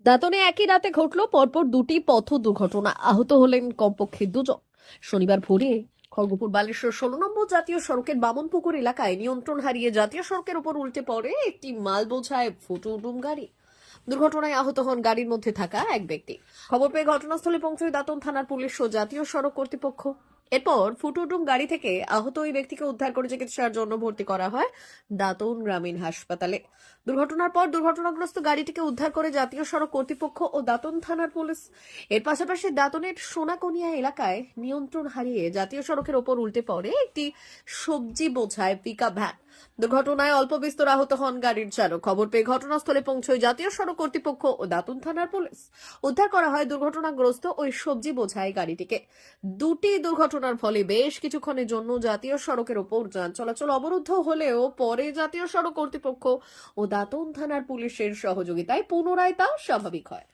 দাঁতনে একই রাতে ঘটল পরপর দুটি পথ দুর্ঘটনা, আহত হলেন কমপক্ষে দুজন। শনিবার ভোরে খড়গপুর বালেশ্বর 16 নম্বর জাতীয় সড়কের বামনপুকুর এলাকায় নিয়ন্ত্রণ হারিয়ে জাতীয় সড়কের উপর উল্টে পড়ে একটি মাল বোঝায় ফুটুডুম গাড়ি। দুর্ঘটনায় আহত হন গাড়ির মধ্যে থাকা এক ব্যক্তি। খবর পেয়ে ঘটনাস্থলে পৌঁছয় দাঁতন থানার পুলিশ ও জাতীয় সড়ক কর্তৃপক্ষ। এরপর ফুটুডুম গাড়ি থেকে আহত ওই ব্যক্তিকে উদ্ধার করে চিকিৎসার জন্য ভর্তি করা হয় দাঁতন গ্রামীণ হাসপাতালে। দুর্ঘটনার পর দুর্ঘটনাগ্রস্ত গাড়িটিকে উদ্ধার করে জাতীয় সড়ক কর্তৃপক্ষ ও দাঁতন থানার পুলিশ। এর পাশাপাশি দাঁতনের সোনাকনিয়া এলাকায় নিয়ন্ত্রণ হারিয়ে জাতীয় সড়কের ওপর উল্টে পড়ে একটি সবজি বোঝায় পিকআপ ভ্যান। দুর্ঘটনায় অল্প বিস্তর আহত হন গাড়ির চালক। খবর পেয়ে ঘটনাস্থলে পৌঁছয় জাতীয় সড়ক কর্তৃপক্ষ ও দাঁতন থানার পুলিশ। উদ্ধার করা হয় দুর্ঘটনাগ্রস্ত ওই সবজি বোঝাই গাড়িটিকে। দুটি দুর্ঘটনার ফলে বেশ কিছুক্ষণের জন্য জাতীয় সড়কের ওপর যান চলাচল অবরুদ্ধ হলেও পরে জাতীয় সড়ক কর্তৃপক্ষ ও দাঁতন থানার পুলিশের সহযোগিতায় পুনরায় তা স্বাভাবিক হয়।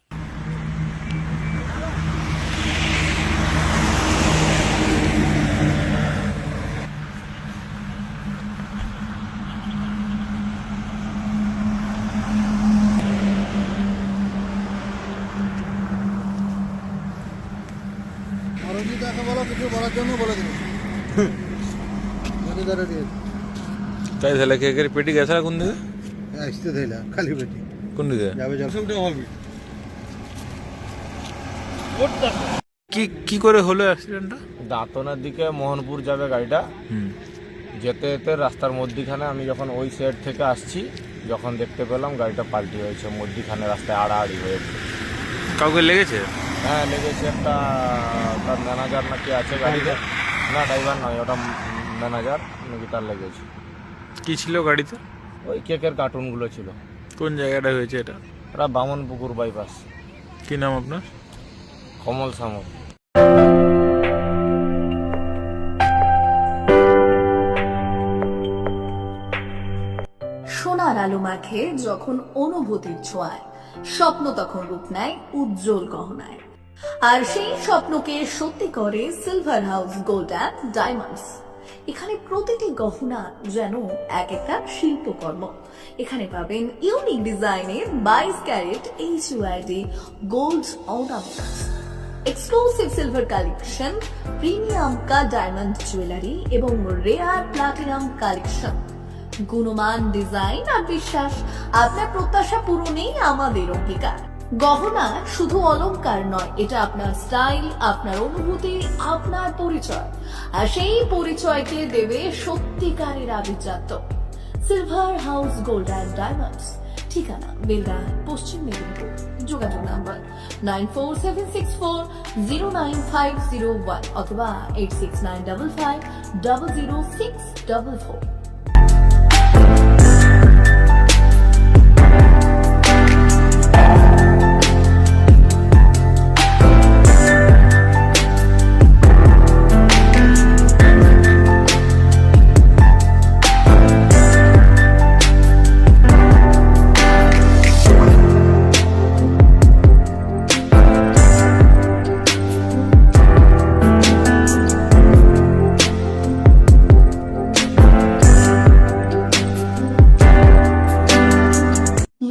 মারুতি তাকে বলো কিছু বলার জন্য বলে দেবে। काय झालं की वगैरे पेटी घ्यायचा कोण दिलं আসতে দিলা খালি পেটি कोण दिलं যাবে যাবে কি কি করে হলো অ্যাক্সিডেন্টটা? দাঁতনের দিকে মোহনপুর যাবে গাড়িটা, যেতে যেতে রাস্তার মধ্যিখানে আমি যখন ওই সাইড থেকে আসছি, যখন দেখতে পেলাম গাড়িটা পাল্টি হয়েছে, মধ্যিখানে রাস্তায় আড়াআড়ি হয়েছে। কাউকে লেগেছে? হ্যাঁ লেগেছে, একটা তার ম্যানেজার নাকি আছে গাড়িতে, না ড্রাইভার নয়, ওটা ম্যানেজার নাকি, তার লেগেছে। কি ছিল গাড়িতে? ওই কেকের কার্টুনগুলো ছিল। কোন জায়গাটা হয়েছে এটা? ওরা বামনপুকুর বাইপাস। কি নাম আপনার? কমল সামল। সোনার আলো মাখে যখন অনুভূতির ছোঁয়ায়, স্বপ্ন তখন রূপ নেয় উজ্জ্বল গহনায়। আর সেই স্বপ্নকে সত্যি করে silver house gold and diamonds. এখানে প্রতিটি গহনা যেন এক একটা শিল্পকর্ম। এখানে পাবেন ইউনিক ডিজাইনের 22 carat HUID gold ornaments, exclusive silver collection, premium cut diamond jewellery এবং রেয়ার প্লাটিনাম কালেকশন। গুণমান, ডিজাইন আর বিশ্বাস, আপনার প্রত্যাশা পূরণেই আমাদের অঙ্গীকার। গহনা শুধু অলংকার নয়, এটা আপনার স্টাইল, আপনার অনুভূতি, আপনার পরিচয়। আর সেই পরিচয়কে দেবে সত্যিকারের আভিজাত্য। Silver house gold and diamonds, ঠিকানা বেলডাঙ্গা, পশ্চিম মেদিনীপুর। যোগাযোগ নাম্বার 9476409501 অথবা 8695500644।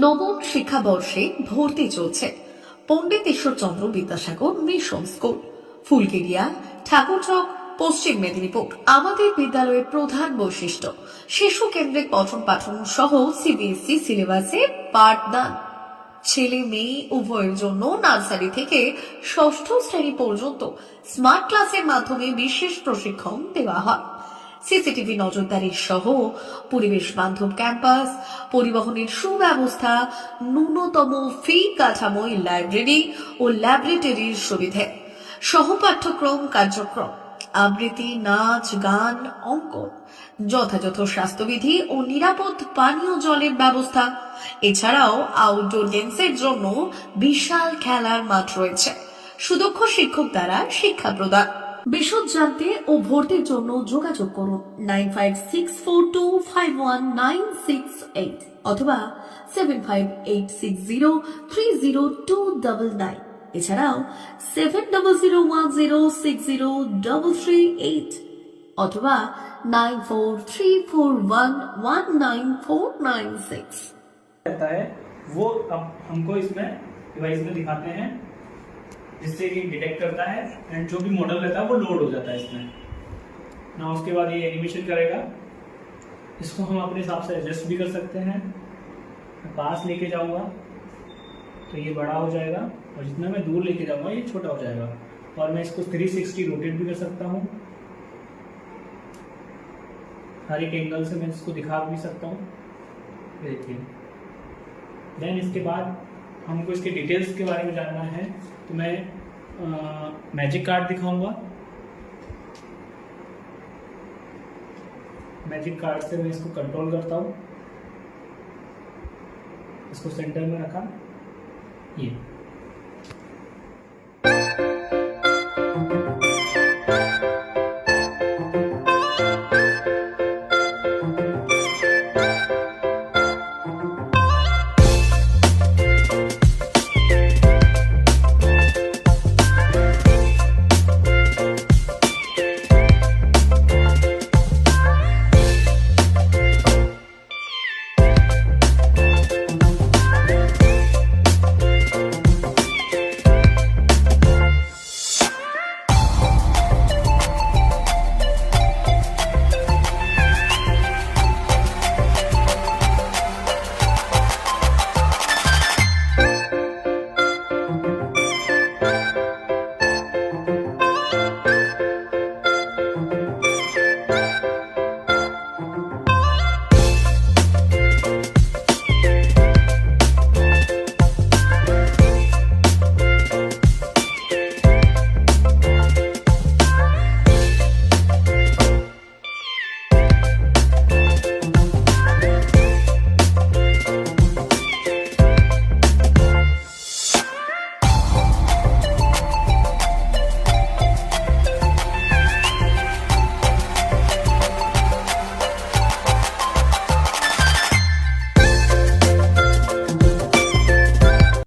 নবম শিক্ষাবর্ষে ভর্তি চলছে পণ্ডিত ঈশ্বরচন্দ্র বিদ্যাসাগর মিশন স্কুল, ফুলগেরিয়া, ঠাকুরচক, পশ্চিম মেদিনীপুর। আমাদের বিদ্যালয়ের প্রধান বৈশিষ্ট্য শিশু কেন্দ্রিক পঠন পাঠন সহ CBSE সিলেবাসে পাঠদান। ছেলে মেয়ে উভয়ের জন্য নার্সারি থেকে ষষ্ঠ শ্রেণী পর্যন্ত স্মার্ট ক্লাসের মাধ্যমে বিশেষ প্রশিক্ষণ দেওয়া হয়। সিসিটিভি নজরদারি সহ পরিবেশ বান্ধব ক্যাম্পাস, পরিবহনের সুব্যবস্থা, ন্যূনতম ফি কাঠামোয় লাইব্রেরি ও ল্যাবরেটরির সুবিধে, সহপাঠ্যক্রম কার্যক্রম, আবৃত্তি, নাচ, গান, অঙ্কন, যথাযথ স্বাস্থ্যবিধি ও নিরাপদ পানীয় জলের ব্যবস্থা। এছাড়াও আউটডোর গেমসের জন্য বিশাল খেলার মাঠ রয়েছে। সুদক্ষ শিক্ষক দ্বারা শিক্ষা প্রদান। বিশদ জানতে ও ভর্তির জন্য যোগাযোগ করুন 9564251968 অথবা 7586030299। এছাড়াও 7001060338 অথবা 9434119496। रहता है वो अब हमको इसमें डिवाइस में दिखाते हैं, जिससे ये डिटेक्ट करता है एंड जो भी मॉडल रहता है वो लोड हो जाता है इसमें ना। उसके बाद ये एनिमेशन करेगा। इसको हम अपने हिसाब से एडजस्ट भी कर सकते हैं। मैं पास लेके जाऊंगा तो ये बड़ा हो जाएगा और जितना मैं दूर लेके जाऊंगा ये छोटा हो जाएगा। और मैं इसको 360 रोटेट भी कर सकता हूँ, हर एक एंगल से मैं इसको दिखा भी सकता हूँ। देखिए, देन इसके बाद हमको इसके डिटेल्स के बारे में जानना है तो मैं मैजिक कार्ड दिखाऊंगा। मैजिक कार्ड से मैं इसको कंट्रोल करता हूँ, इसको सेंटर में रखा, ये